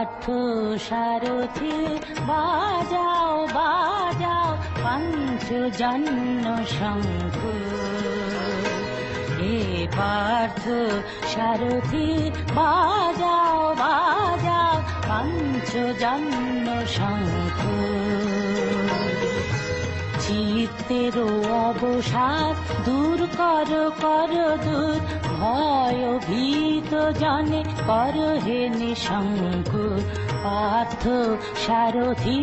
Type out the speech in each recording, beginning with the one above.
পার্থ সারথি বাজাও বাজাও পঞ্চজন্য শঙ্খ। হে পার্থ সারথি বাজাও বাজাও পঞ্চজন্য শঙ্খ। চিত্তের অবসাদ দূর কর কর দূর, ভয় ভীত জনে কর হে নিঃসঙ্কুল পার্থ সারথি।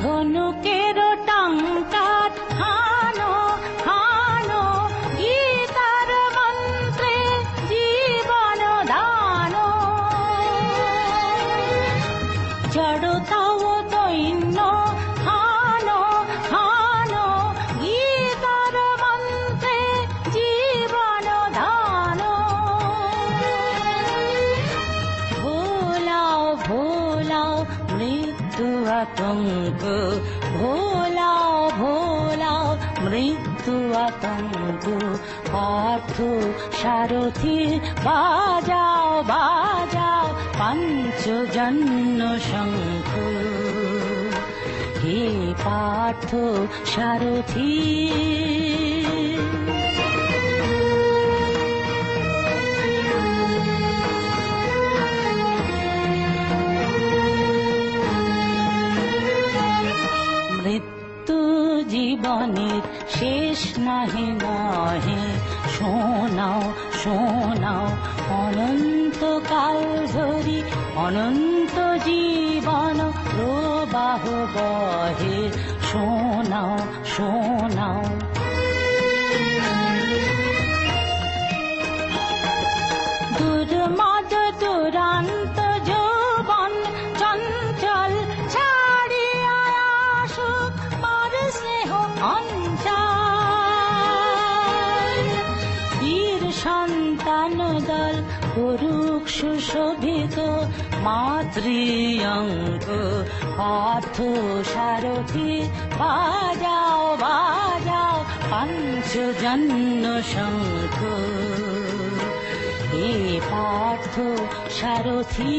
ধনুকের টঙ্কার হানো হানো, গীতার মন্ত্রে জীবন দান। জড়তাও দৈন্য হানো হানো, গীতার মন্ত্রে জীবন দান। ভোলাও ভোলাও মৃত্যু আতঙ্ক, ভোলাও ভোলাও মৃত্যু আতঙ্ক। পার্থ সারথি বাজাও বাজাও পঞ্চজন্য শঙ্খ। হে পার্থ সারথি। মৃত্যু জীবনের শেষ নাহি নহে, শোনাও শোনাও অনন্তকাল ধরি অনন্ত জীবন প্রবাহ বহে। শোনাও শোনাও দুর্মদ দুরান্ত যৌবন চঞ্চল ছাড়িয়া আসুক মার স্নেহ অঞ্চল। বীর সন্তান দল করুক সুশোভিত মাতৃঅঙ্গ। পার্থ সারথি বাজাও বাজাও পঞ্চজন্য শঙ্খ। হে পার্থ সারথি।